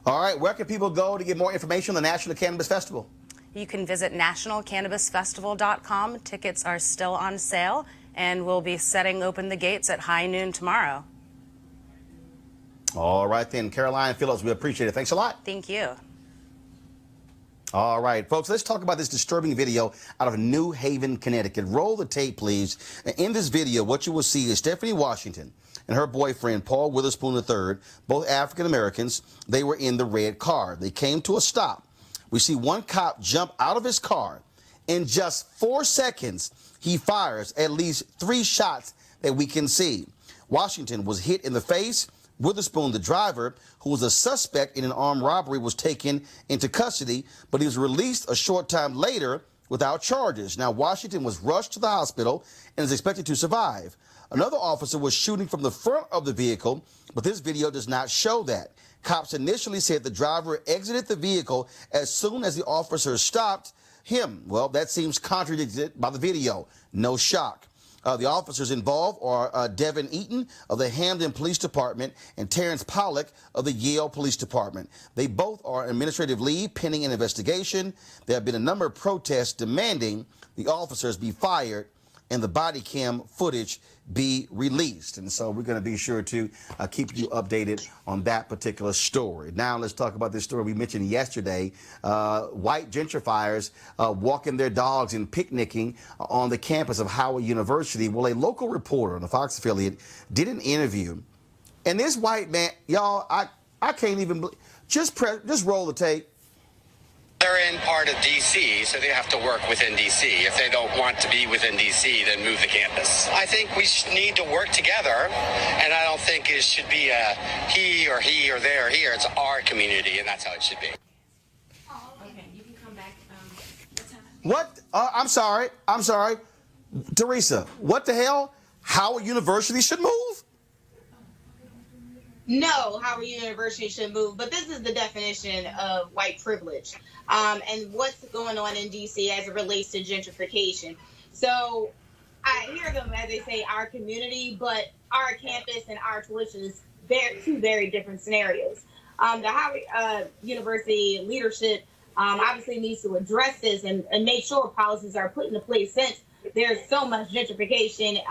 All right, where can people go to get more information on the National Cannabis Festival? You can visit nationalcannabisfestival.com. Tickets are still on sale, and we'll be setting open the gates at high noon tomorrow. All right then, Caroline Phillips, we appreciate it. Thanks a lot. Thank you. All right, folks, let's talk about this disturbing video out of New Haven, Connecticut. Roll the tape, please. In this video, what you will see is Stephanie Washington and her boyfriend, Paul Witherspoon III, both African Americans. They were in the red car. They came to a stop. We see one cop jump out of his car. In just 4 seconds, he fires at least 3 shots that we can see. Washington was hit in the face. Witherspoon, the driver, who was a suspect in an armed robbery, was taken into custody, but he was released a short time later without charges. Now, Washington was rushed to the hospital and is expected to survive. Another officer was shooting from the front of the vehicle, but this video does not show that. Cops initially said the driver exited the vehicle as soon as the officer stopped him. Well, that seems contradicted by the video. No shock. The officers involved are Devin Eaton of the Hamden Police Department and Terrence Pollock of the Yale Police Department. They both are on administrative leave pending an investigation. There have been a number of protests demanding the officers be fired and the body cam footage be released. And so we're going to be sure to keep you updated on that particular story. Now let's talk about this story we mentioned yesterday. White gentrifiers walking their dogs and picnicking on the campus of Howard University. Well, a local reporter on the Fox affiliate did an interview. And this white man, y'all, I can't even, just roll the tape. They're in part of D.C., so they have to work within D.C. If they don't want to be within D.C., then move the campus. I think we need to work together, and I don't think it should be a he or there or here. It's our community, and that's how it should be. Okay, you can come back. What time? I'm sorry. Teresa, what the hell? Howard University should move? No, Howard University should move, but this is the definition of white privilege and what's going on in D.C. as it relates to gentrification. So I hear them as they say our community, but our campus and our tuition is two very different scenarios. The Howard University leadership obviously needs to address this and make sure policies are put into place since there's so much gentrification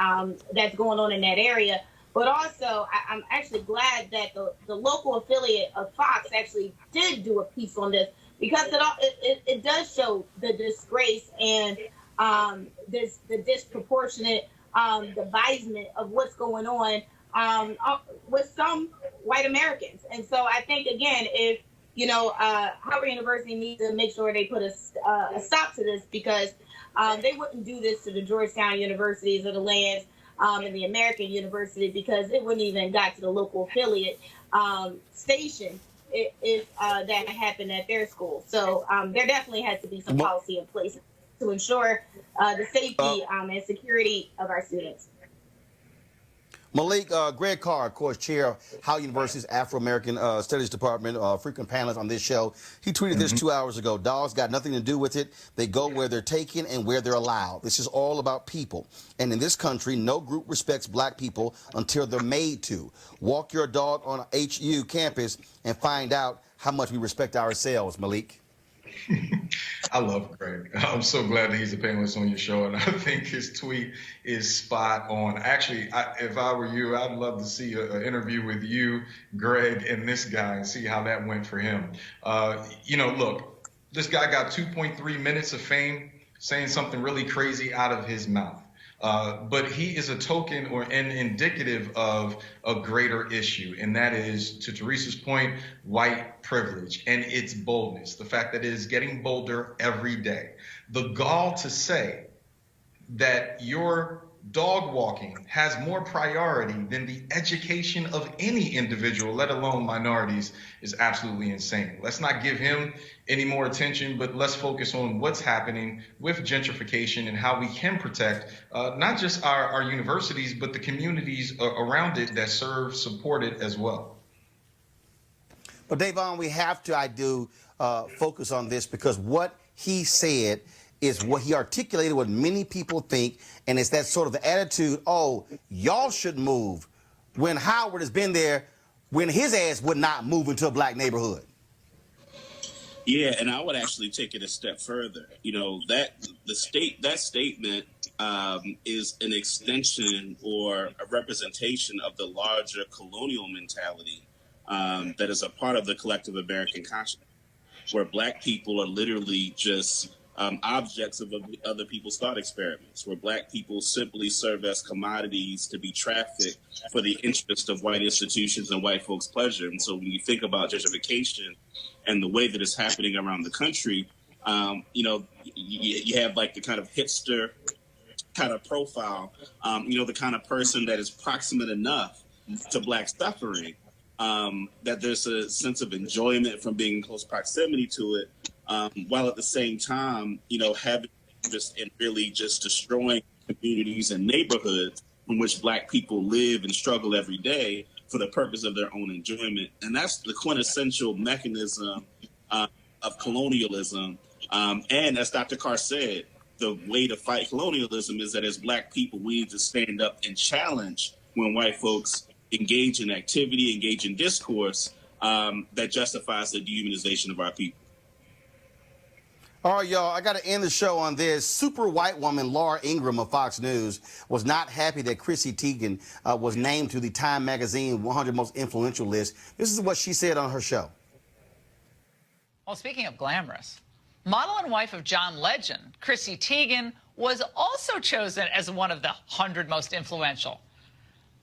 that's going on in that area. But also, I'm actually glad that the local affiliate of Fox actually did do a piece on this, because it does show the disgrace and the disproportionate devisement of what's going on with some white Americans. And so I think, again, if, Howard University needs to make sure they put a stop to this, because they wouldn't do this to the Georgetown universities or the Lands and the American University, because it wouldn't even got to the local affiliate station if that happened at their school. So there definitely has to be some policy in place to ensure the safety and security of our students. Malik, Greg Carr, of course, chair of Howard University's Afro-American Studies Department, frequent panelist on this show. He tweeted this 2 hours ago. Dogs got nothing to do with it. They go where they're taken and where they're allowed. This is all about people. And in this country, no group respects black people until they're made to. Walk your dog on HU campus and find out how much we respect ourselves, Malik. I love Greg. I'm so glad that he's a panelist on your show, and I think his tweet is spot on. Actually, if I were you, I'd love to see an interview with you, Greg, and this guy and see how that went for him. Look, this guy got 2.3 minutes of fame saying something really crazy out of his mouth. But he is a token or an indicative of a greater issue, and that is, to Teresa's point, white privilege and its boldness, the fact that it is getting bolder every day. The gall to say that your dog walking has more priority than the education of any individual, let alone minorities, is absolutely insane. Let's not give him any more attention, but let's focus on what's happening with gentrification and how we can protect not just our universities, but the communities around it that support it as well. But Davon, we have to, focus on this, because what he said is what he articulated, what many people think, and it's that sort of the attitude, oh, y'all should move, when Howard has been there when his ass would not move into a black neighborhood. Yeah, and I would actually take it a step further. That statement is an extension or a representation of the larger colonial mentality that is a part of the collective American consciousness, where black people are literally just objects of other people's thought experiments, where black people simply serve as commodities to be trafficked for the interest of white institutions and white folks' pleasure. And so when you think about gentrification and the way that it's happening around the country, you have like the kind of hipster kind of profile, the kind of person that is proximate enough to black suffering, that there's a sense of enjoyment from being in close proximity to it, while at the same time, having interest in really just destroying communities and neighborhoods in which black people live and struggle every day for the purpose of their own enjoyment. And that's the quintessential mechanism of colonialism. And as Dr. Carr said, the way to fight colonialism is that as black people, we need to stand up and challenge when white folks engage in activity, engage in discourse that justifies the dehumanization of our people. All right, y'all, I got to end the show on this. Super white woman Laura Ingraham of Fox News was not happy that Chrissy Teigen was named to the Time Magazine 100 Most Influential list. This is what she said on her show. Well, speaking of glamorous, model and wife of John Legend, Chrissy Teigen, was also chosen as one of the 100 most influential.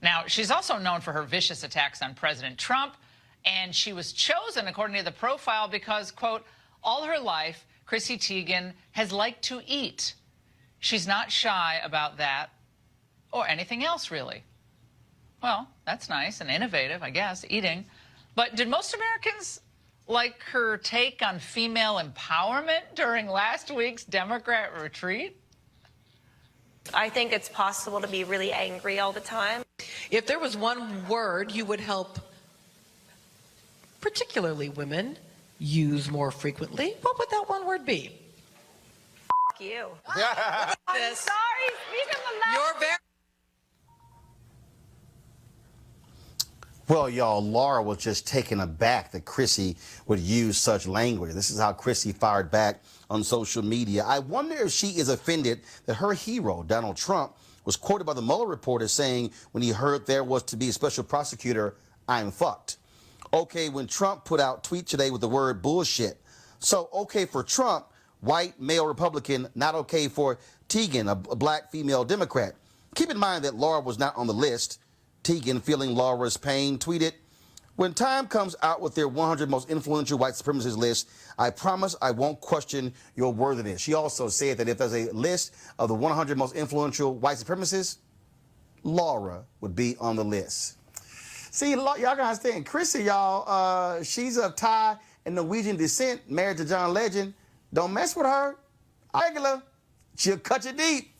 Now, she's also known for her vicious attacks on President Trump, and she was chosen, according to the profile, because, quote, all her life, Chrissy Teigen has liked to eat. She's not shy about that or anything else, really. Well, that's nice and innovative, I guess, eating. But did most Americans like her take on female empowerment during last week's Democrat retreat? I think it's possible to be really angry all the time. If there was one word you would help particularly women use more frequently, what would that one word be? F you. I'm sorry, speak of the left. You're very... Well, y'all, Laura was just taken aback that Chrissy would use such language. This is how Chrissy fired back on social media. I wonder if she is offended that her hero, Donald Trump, was quoted by the Mueller reporter saying when he heard there was to be a special prosecutor, I'm fucked. Okay, when Trump put out tweet today with the word bullshit. So okay for Trump, white male Republican, not okay for Teigen, a black female Democrat. Keep in mind that Laura was not on the list. Teigen, feeling Laura's pain, tweeted, when Time comes out with their 100 most influential white supremacist list, I promise I won't question your worthiness. She also said that if there's a list of the 100 most influential white supremacists, Laura would be on the list. See, y'all gotta understand, Chrissy, y'all, she's of Thai and Norwegian descent, married to John Legend. Don't mess with her. Regular, she'll cut you deep.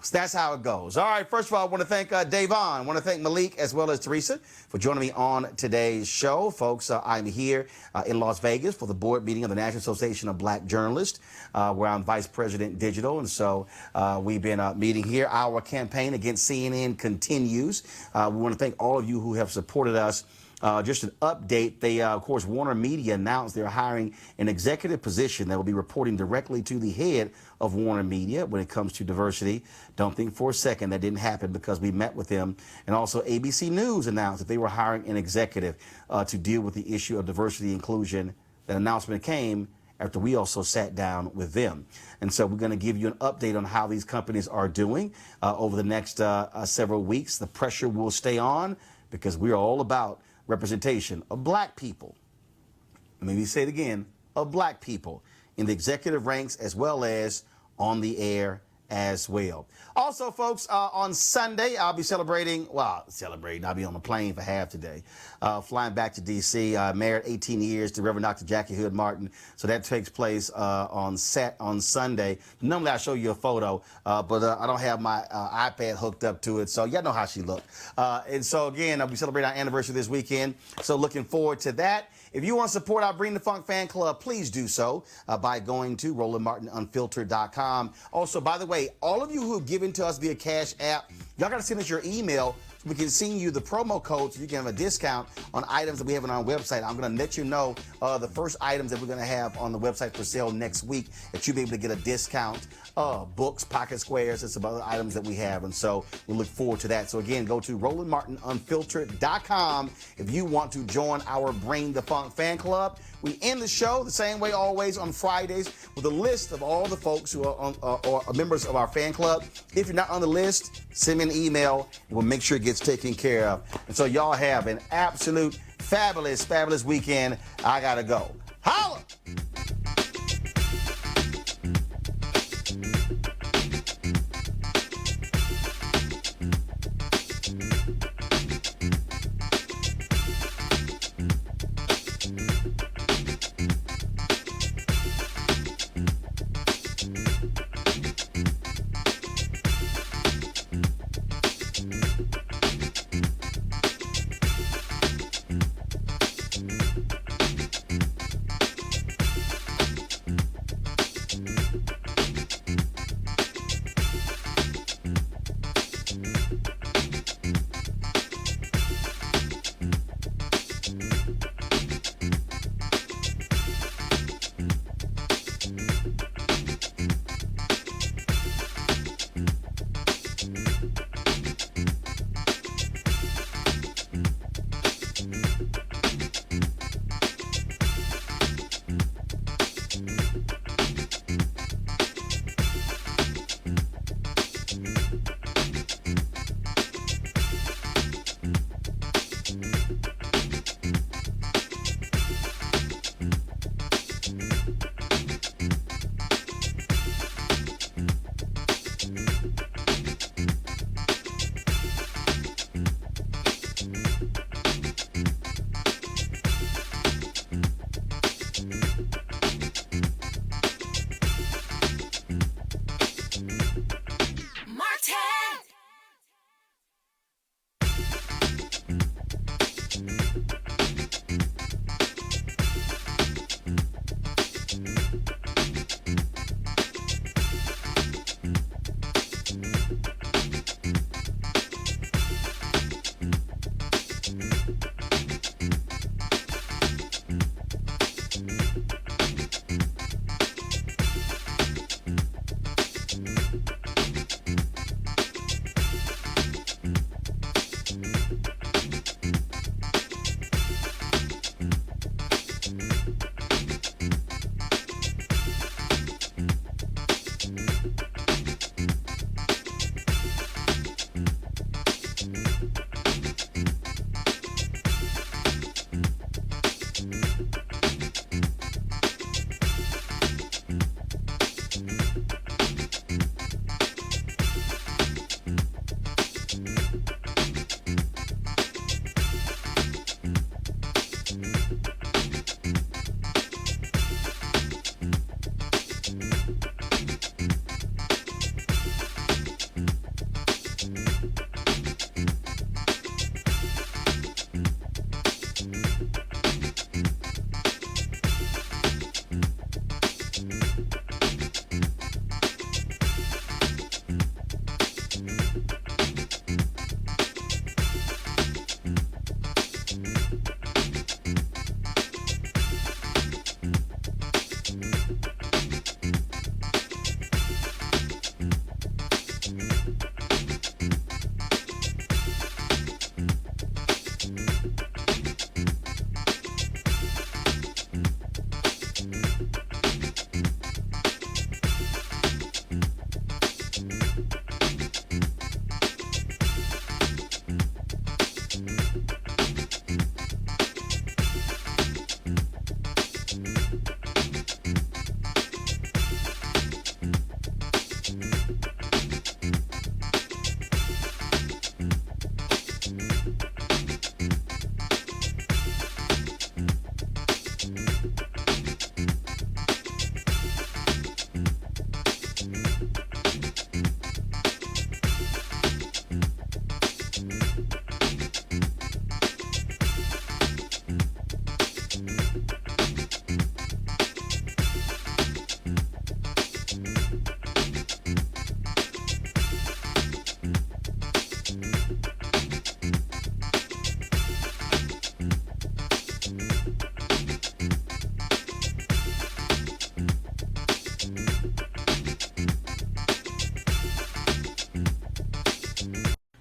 So that's how it goes. All right, first of all, I want to thank Davon. I want to thank Malik as well as Teresa for joining me on today's show. Folks, I'm here in Las Vegas for the board meeting of the National Association of Black Journalists, where I'm Vice President Digital. And so we've been meeting here. Our campaign against CNN continues. We want to thank all of you who have supported us. Just an update, they, of course, Warner Media announced they're hiring an executive position that will be reporting directly to the head of Warner Media when it comes to diversity. Don't think for a second that didn't happen because we met with them. And also ABC News announced that they were hiring an executive to deal with the issue of diversity inclusion. That announcement came after we also sat down with them. And so we're going to give you an update on how these companies are doing over the next several weeks. The pressure will stay on because we're all about representation of black people. Let me say it again, of black people in the executive ranks as well as on the air as well. Also, folks, on Sunday, I'll be I'll be on the plane for half today, flying back to D.C. Married 18 years to Reverend Dr. Jackie Hood Martin. So that takes place on Sunday. Normally, I show you a photo, but I don't have my iPad hooked up to it. So y'all know how she looked. And so, again, I'll be celebrating our anniversary this weekend. So looking forward to that. If you want to support our Bring the Funk fan club, please do so by going to RolandMartinUnfiltered.com. Also, by the way, all of you who have given to us via Cash App, y'all got to send us your email so we can send you the promo code so you can have a discount on items that we have on our website. I'm going to let you know the first items that we're going to have on the website for sale next week that you'll be able to get a discount. Books, pocket squares, and some other items that we have. And so we look forward to that. So again, go to RolandMartinUnfiltered.com if you want to join our Bring the Funk fan club. We end the show the same way always on Fridays with a list of all the folks who are members of our fan club. If you're not on the list, send me an email and we'll make sure it gets taken care of. And so y'all have an absolute fabulous, fabulous weekend. I gotta go. Holla!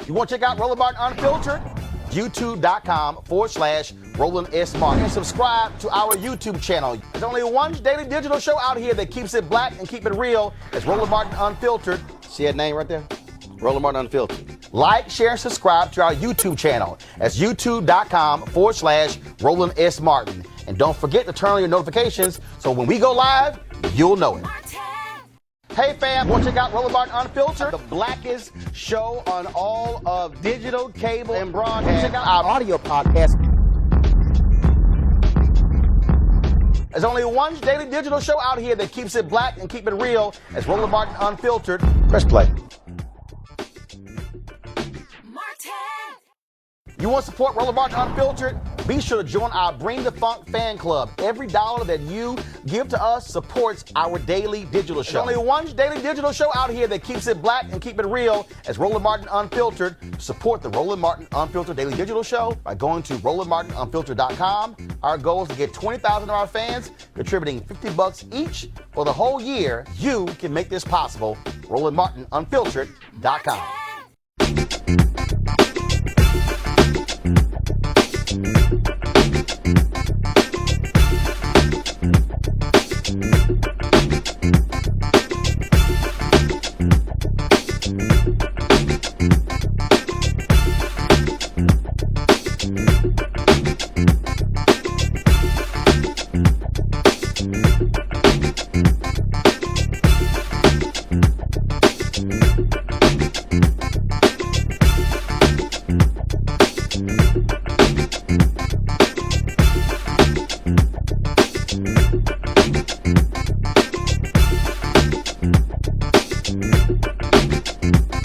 You want to check out Roland Martin Unfiltered? YouTube.com/Roland S. Martin. And subscribe to our YouTube channel. There's only one daily digital show out here that keeps it black and keep it real. It's Roland Martin Unfiltered. See that name right there? Roland Martin Unfiltered. Like, share, and subscribe to our YouTube channel. That's youtube.com/Roland S. Martin. And don't forget to turn on your notifications so when we go live, you'll know it. Hey fam, want to check out Roland Martin Unfiltered? The blackest show on all of digital, cable, and broadcast. Check out our audio podcast. There's only one daily digital show out here that keeps it black and keep it real. It's Roland Martin Unfiltered. Press play. You want to support Roland Martin Unfiltered? Be sure to join our Bring the Funk fan club. Every dollar that you give to us supports our daily digital show. There's only one daily digital show out here that keeps it black and keep it real. It's Roland Martin Unfiltered. Support the Roland Martin Unfiltered daily digital show by going to RolandMartinUnfiltered.com. Our goal is to get 20,000 of our fans contributing $50 each for the whole year. You can make this possible. RolandMartinUnfiltered.com.